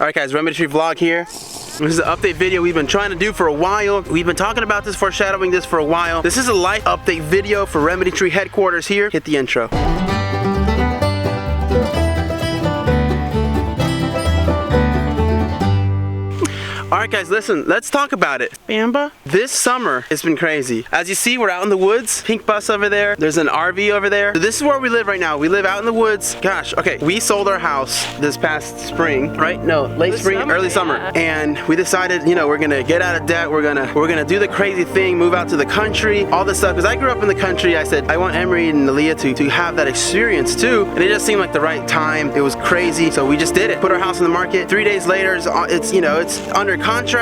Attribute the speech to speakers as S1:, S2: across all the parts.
S1: Alright guys, Remedy Tree Vlog here. This is an update video we've been trying to do for a while. We've been talking about this, foreshadowing this for a while. This is a life update video for Remedy Tree headquarters here. Hit the intro. Alright guys, listen, let's talk about it. Bamba? This summer has been crazy. As you see, we're out in the woods. Pink bus over there. There's an RV over there. So this is where we live right now. We live out in the woods. Gosh, okay, we sold our house this past spring, right? No, late spring, early summer. Yeah. And we decided, you know, we're gonna get out of debt. We're gonna do the crazy thing, move out to the country, all this stuff. Because I grew up in the country. I said, I want Emery and Nalia to have that experience too. And it just seemed like the right time. It was crazy. So we just did it. Put our house on the market. 3 days later, it's you know, it's under contract.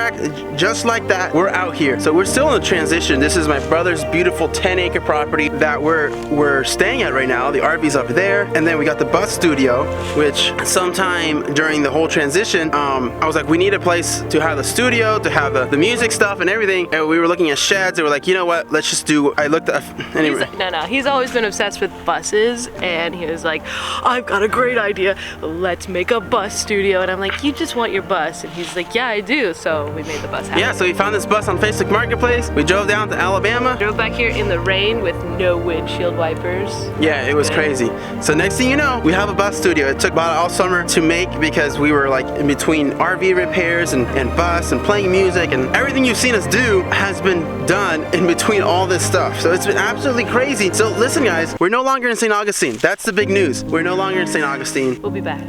S1: Just like that, we're out here. So we're still in the transition. This is my brother's beautiful 10-acre property that we're staying at right now. The RV's up there, and then we got the bus studio, which sometime during the whole transition, I was like, we need a place to have the studio, to have the music stuff and everything. And we were looking at sheds. They were like, you know what? Let's just do. I looked at anyway.
S2: He's always been obsessed with buses, and he was like, I've got a great idea. Let's make a bus studio. And I'm like, you just want your bus? And he's like, yeah, I do. So we made the bus happen.
S1: Yeah, so we found this bus on Facebook Marketplace. We drove down to Alabama.
S2: Drove back here in the rain with no windshield wipers.
S1: Yeah, it was crazy. So next thing you know, we have a bus studio. It took about all summer to make because we were like in between RV repairs and bus and playing music, and everything you've seen us do has been done in between all this stuff. So it's been absolutely crazy. So listen guys, we're no longer in St. Augustine. That's the big news. We're no longer in St. Augustine.
S2: We'll be back.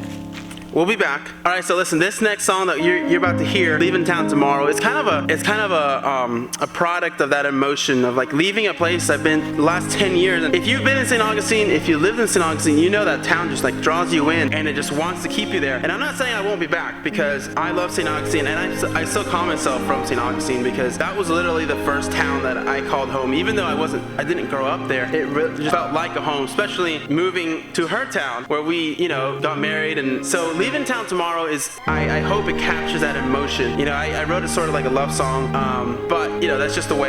S1: We'll be back. All right, so listen, this next song that you're about to hear, Leaving Town Tomorrow, it's kind of a product of that emotion of like leaving a place I've been the last 10 years. And if you've been in St. Augustine, if you lived in St. Augustine, you know that town just like draws you in and it just wants to keep you there. And I'm not saying I won't be back because I love St. Augustine, and I still call myself from St. Augustine because that was literally the first town that I called home. Even though I didn't grow up there, it really just felt like a home, especially moving to her town where we, you know, got married. And so Leaving Town Tomorrow is, I hope it captures that emotion. You know, I wrote it sort of like a love song, but you know, that's just the way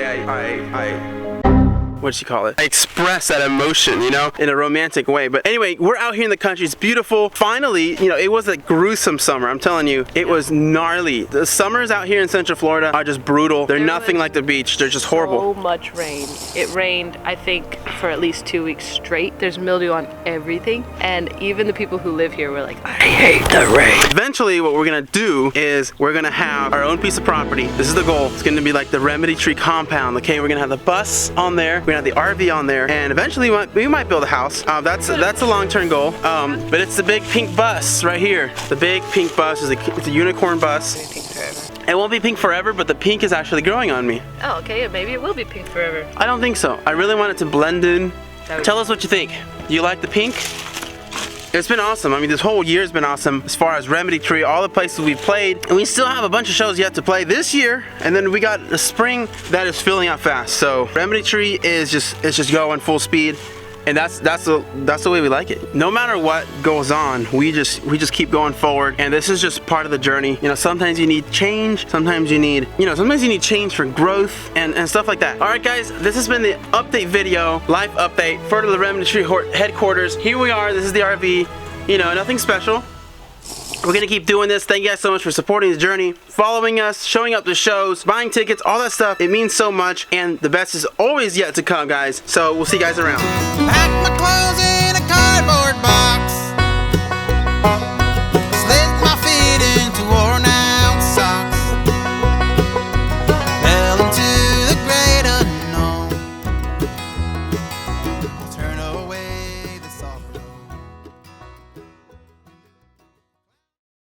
S1: what you call it? I express that emotion, you know, in a romantic way. But anyway, we're out here in the country. It's beautiful. Finally, you know, it was a gruesome summer. I'm telling you, it was gnarly. The summers out here in Central Florida are just brutal. They're nothing like the beach. They're just horrible.
S2: So much rain. It rained, I think, for at least 2 weeks straight. There's mildew on everything. And even the people who live here were like, I hate the rain.
S1: Eventually, what we're gonna do is we're gonna have our own piece of property. This is the goal. It's gonna be like the Remedy Tree compound. Okay, we're gonna have the bus on there. We're gonna have the RV on there, and eventually we might build a house. That's a long-term goal. But it's the big pink bus right here. The big pink bus is it's a unicorn bus.
S2: Pink forever.
S1: It won't be pink forever, but the pink is actually growing on me.
S2: Oh, okay, yeah, maybe it will be pink forever.
S1: I don't think so. I really want it to blend in. Tell us what you think. Do you like the pink? It's been awesome. I mean, this whole year's been awesome as far as Remedy Tree, all the places we've played, and we still have a bunch of shows yet to play this year. And then we got a spring that is filling out fast. So Remedy Tree is just going full speed, and that's the way we like it. No matter what goes on, we just keep going forward, and this is just part of the journey. You know, sometimes you need change, sometimes you need change for growth and stuff like that. All right, guys, this has been the update video, life update for the Remedy Tree headquarters. Here we are. This is the RV. You know, nothing special. We're gonna keep doing this. Thank you guys so much for supporting the journey, following us, showing up to shows, buying tickets, all that stuff. It means so much, and the best is always yet to come, guys. So we'll see you guys around.
S3: Pack my clothes in a cardboard box.